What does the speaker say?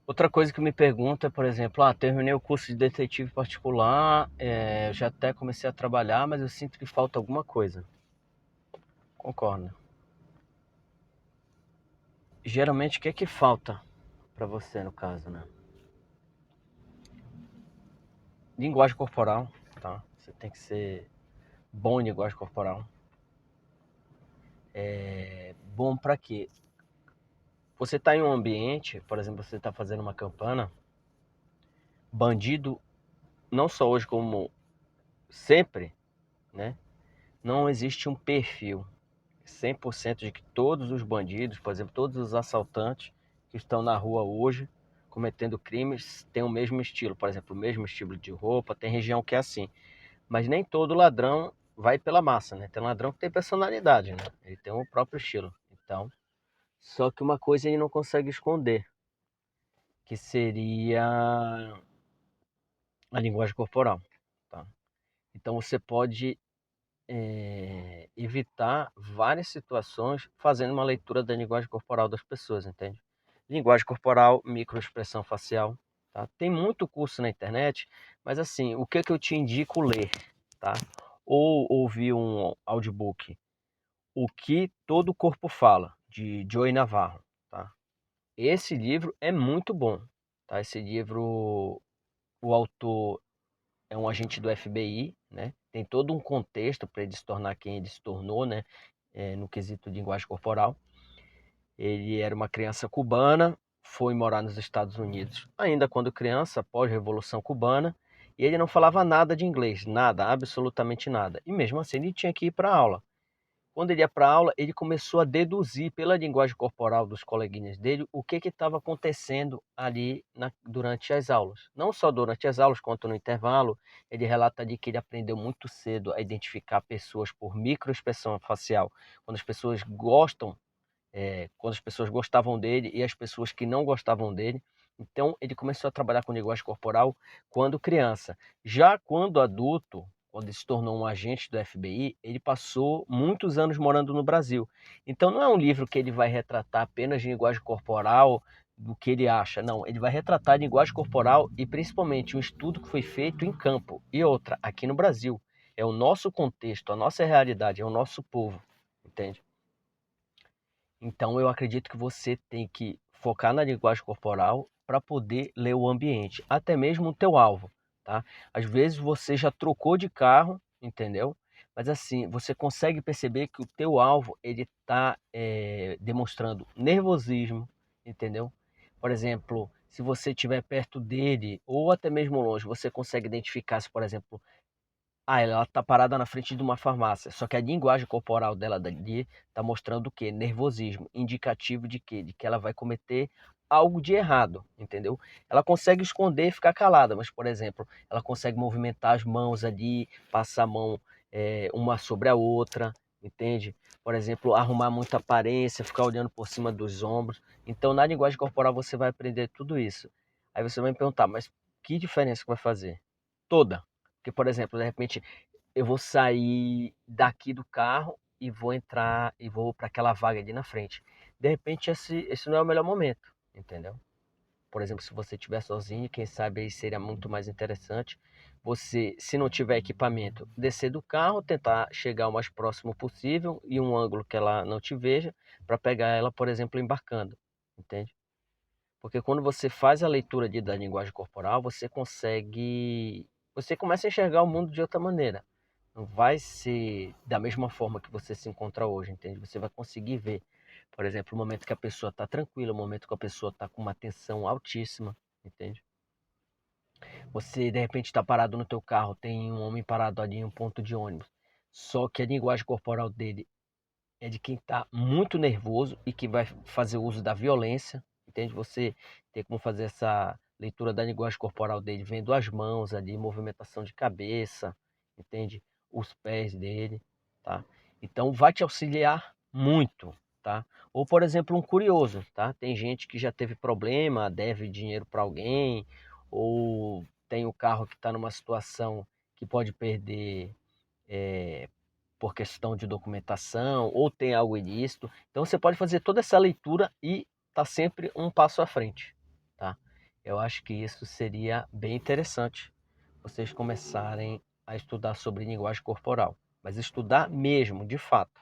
Outra coisa que me pergunta é, por exemplo, terminei o curso de detetive particular, eu já até comecei a trabalhar, mas eu sinto que falta alguma coisa. Concordo. Geralmente, o que é que falta para você, no caso, né? Linguagem corporal, tá? Você tem que ser bom em linguagem corporal. Bom para quê? Você está em um ambiente, por exemplo, você está fazendo uma campana, bandido, não só hoje como sempre, né? Não existe um perfil 100% de que todos os bandidos, por exemplo, todos os assaltantes que estão na rua hoje cometendo crimes têm o mesmo estilo, por exemplo, o mesmo estilo de roupa, tem região que é assim. Mas nem todo ladrão vai pela massa, né? Tem ladrão que tem personalidade, né? Ele tem o próprio estilo. Então, só que uma coisa ele não consegue esconder, que seria a linguagem corporal, tá? Então você pode evitar várias situações fazendo uma leitura da linguagem corporal das pessoas, entende? Linguagem corporal, microexpressão facial, tá? Tem muito curso na internet, mas assim, o que que eu te indico ler, tá? Ou ouvir um audiobook, O que Todo o Corpo Fala, de Joey Navarro, tá? Esse livro é muito bom, tá? Esse livro, o autor é um agente do FBI, né? Tem todo um contexto para ele se tornar quem ele se tornou, né? No quesito de linguagem corporal. Ele era uma criança cubana, foi morar nos Estados Unidos ainda quando criança, após a Revolução Cubana, e ele não falava nada de inglês, nada, absolutamente nada. E mesmo assim ele tinha que ir para aula. Quando ele ia para a aula, ele começou a deduzir pela linguagem corporal dos coleguinhas dele o que estava acontecendo ali durante as aulas. Não só durante as aulas, quanto no intervalo. Ele relata ali que ele aprendeu muito cedo a identificar pessoas por microexpressão facial. Quando as pessoas gostam, quando as pessoas gostavam dele e as pessoas que não gostavam dele. Então, ele começou a trabalhar com linguagem corporal quando criança. Já quando adulto, quando ele se tornou um agente do FBI, ele passou muitos anos morando no Brasil. Então, não é um livro que ele vai retratar apenas de linguagem corporal, do que ele acha. Não, ele vai retratar a linguagem corporal e principalmente um estudo que foi feito em campo. E outra, aqui no Brasil. É o nosso contexto, a nossa realidade, é o nosso povo, entende? Então eu acredito que você tem que focar na linguagem corporal para poder ler o ambiente, até mesmo o teu alvo, tá? Às vezes você já trocou de carro, entendeu? Mas assim, você consegue perceber que o teu alvo ele está demonstrando nervosismo, entendeu? Por exemplo, se você estiver perto dele ou até mesmo longe, você consegue identificar se, por exemplo, ela tá parada na frente de uma farmácia, só que a linguagem corporal dela dali tá mostrando o quê? Nervosismo, indicativo de quê? De que ela vai cometer algo de errado, entendeu? Ela consegue esconder e ficar calada, mas, por exemplo, ela consegue movimentar as mãos ali, passar a mão uma sobre a outra, entende? Por exemplo, arrumar muita aparência, ficar olhando por cima dos ombros. Então, na linguagem corporal você vai aprender tudo isso. Aí você vai me perguntar, mas que diferença que vai fazer? Toda. Porque, por exemplo, de repente eu vou sair daqui do carro e vou entrar e vou para aquela vaga ali na frente. De repente esse não é o melhor momento, entendeu? Por exemplo, se você estiver sozinho, quem sabe aí seria muito mais interessante você, se não tiver equipamento, descer do carro, tentar chegar o mais próximo possível e um ângulo que ela não te veja, para pegar ela, por exemplo, embarcando, entende? Porque quando você faz a leitura da linguagem corporal, você começa a enxergar o mundo de outra maneira. Não vai ser da mesma forma que você se encontra hoje, entende? Você vai conseguir ver, por exemplo, o momento que a pessoa está tranquila, o momento que a pessoa está com uma tensão altíssima, entende? Você, de repente, está parado no teu carro, tem um homem parado ali em um ponto de ônibus. Só que a linguagem corporal dele é de quem está muito nervoso e que vai fazer uso da violência, entende? Você tem como fazer essa leitura da linguagem corporal dele, vendo as mãos ali, movimentação de cabeça, entende? Os pés dele, tá? Então vai te auxiliar muito, tá? Ou, por exemplo, um curioso, tá? Tem gente que já teve problema, deve dinheiro para alguém, ou tem o carro que está numa situação que pode perder é, por questão de documentação ou tem algo ilícito. Então você pode fazer toda essa leitura e tá sempre um passo à frente, tá? Eu acho que isso seria bem interessante, vocês começarem a estudar sobre linguagem corporal, mas estudar mesmo, de fato.